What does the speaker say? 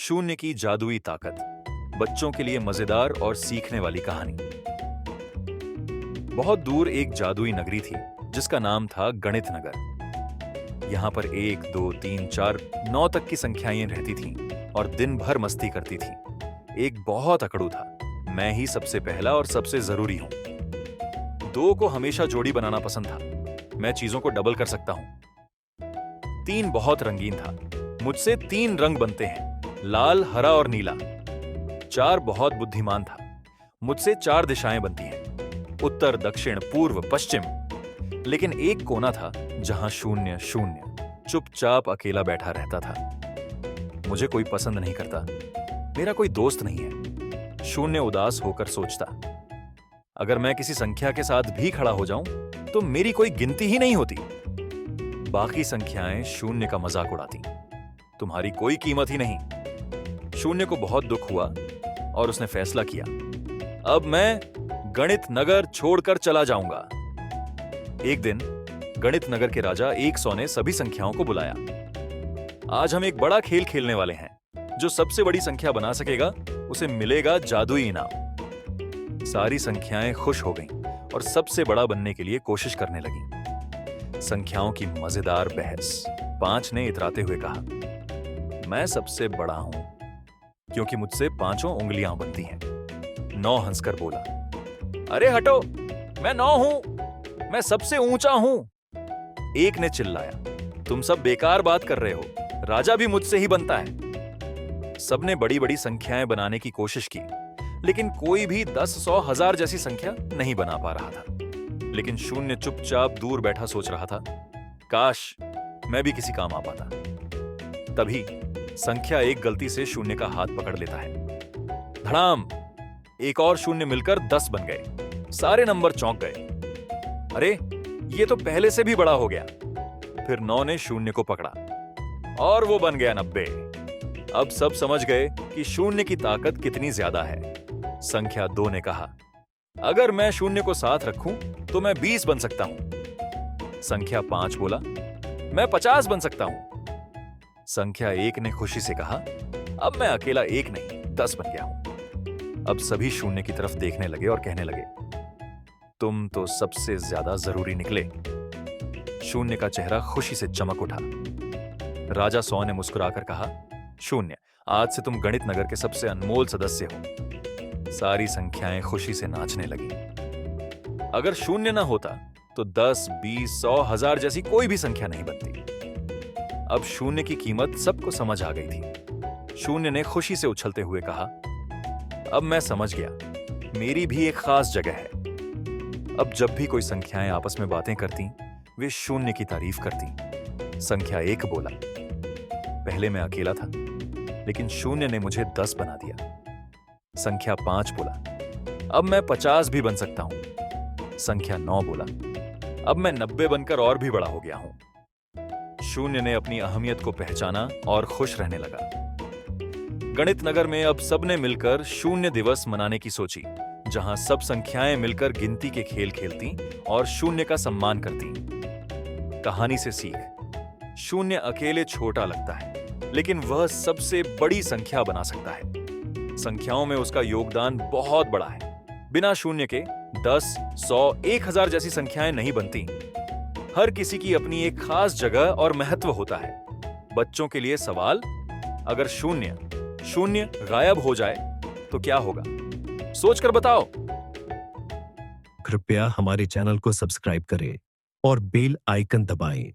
शून्य की जादुई ताकत। बच्चों के लिए मजेदार और सीखने वाली कहानी। बहुत दूर एक जादुई नगरी थी जिसका नाम था गणित नगर। यहाँ पर 1, 2, 3, 4, 9 तक की संख्याएं रहती थीं और दिन भर मस्ती करती थीं। एक बहुत अकड़ू था, मैं ही सबसे पहला और सबसे जरूरी हूं। 2 को हमेशा जोड़ी बनाना पसंद था, मैं चीजों को डबल कर सकता हूं। 3 बहुत रंगीन था, मुझसे 3 रंग बनते हैं, लाल, हरा और नीला। 4 बहुत बुद्धिमान था, मुझसे 4 दिशाएं बनती हैं, उत्तर, दक्षिण, पूर्व, पश्चिम। लेकिन एक कोना था जहां शून्य चुपचाप अकेला बैठा रहता था। मुझे कोई पसंद नहीं करता, मेरा कोई दोस्त नहीं है। शून्य उदास होकर सोचता, अगर मैं किसी संख्या के साथ भी खड़ा हो जाऊं तो मेरी कोई गिनती ही नहीं होती। बाकी संख्याएं शून्य का मजाक उड़ाती, तुम्हारी कोई कीमत ही नहीं। शून्य को बहुत दुख हुआ और उसने फैसला किया, अब मैं गणित नगर छोड़कर चला जाऊंगा। एक दिन गणित नगर के राजा 100 ने सभी संख्याओं को बुलाया। आज हम एक बड़ा खेल खेलने वाले हैं, जो सबसे बड़ी संख्या बना सकेगा उसे मिलेगा जादुई इनाम। सारी संख्याएं खुश हो गईं और सबसे बड़ा बनने के लिए कोशिश करने लगीं। संख्याओं की मजेदार बहस। 5 ने इतराते हुए कहा, मैं सबसे बड़ा हूं क्योंकि मुझसे 5 उंगलियां बनती हैं। 9 हंसकर बोला, अरे हटो, मैं 9 हूं, मैं सबसे ऊंचा हूं। 1 ने चिल्लाया, तुम सब बेकार बात कर रहे हो, राजा भी मुझसे ही बनता है। सबने बड़ी बड़ी संख्याएं बनाने की कोशिश की, लेकिन कोई भी 10, 100, 1000 जैसी संख्या नहीं बना पा रहा था। लेकिन शून्य चुपचाप दूर बैठा सोच रहा था, काश मैं भी किसी काम आ पाता। तभी संख्या 1 गलती से शून्य का हाथ पकड़ लेता है। धड़ाम! एक और शून्य मिलकर 10 बन गए। सारे नंबर चौंक गए। अरे, ये तो पहले से भी बड़ा हो गया। फिर 9 ने शून्य को पकड़ा और वो बन गया 90। अब सब समझ गए कि शून्य की ताकत कितनी ज्यादा है। संख्या 2 ने कहा, अगर मैं शून्य को साथ रखूं तो मैं 20 बन सकता हूं। संख्या 5 बोला, मैं 50 बन सकता हूं। संख्या 1 ने खुशी से कहा, अब मैं अकेला 1 नहीं 10 बन गया हूं। अब सभी शून्य की तरफ देखने लगे और कहने लगे, तुम तो सबसे ज्यादा जरूरी निकले। शून्य का चेहरा खुशी से चमक उठा। राजा 100 ने मुस्कुराकर कहा, शून्य, आज से तुम गणित नगर के सबसे अनमोल सदस्य हो। सारी संख्याएं खुशी से नाचने लगी। अगर शून्य ना होता तो 10, 20, 100, 1000 जैसी कोई भी संख्या नहीं बनती। अब शून्य की कीमत सबको समझ आ गई थी। शून्य ने खुशी से उछलते हुए कहा, अब मैं समझ गया, मेरी भी एक खास जगह है। अब जब भी कोई संख्याएं आपस में बातें करती, वे शून्य की तारीफ करती। संख्या 1 बोला, पहले मैं अकेला था, लेकिन शून्य ने मुझे 10 बना दिया। संख्या 5 बोला, अब मैं 50 भी बन सकता हूं। संख्या 9 बोला, अब मैं 90 बनकर और भी बड़ा हो गया हूं। शून्य ने अपनी अहमियत को पहचाना और खुश रहने लगा। गणित नगर में अब सबने मिलकर शून्य दिवस मनाने की सोची, जहां सब संख्याएं मिलकर गिनती के खेल खेलती और शून्य का सम्मान करती। कहानी से सीख, शून्य अकेले छोटा लगता है, लेकिन वह सबसे बड़ी संख्या बना सकता है। संख्याओं में उसका योगदान बहुत बड़ा है। बिना शून्य के 10, 100, 1000 जैसी संख्याएं नहीं बनती। हर किसी की अपनी एक खास जगह और महत्व होता है। बच्चों के लिए सवाल, अगर शून्य गायब हो जाए तो क्या होगा? सोचकर बताओ। कृपया हमारे चैनल को सब्सक्राइब करें और बेल आइकन दबाएं।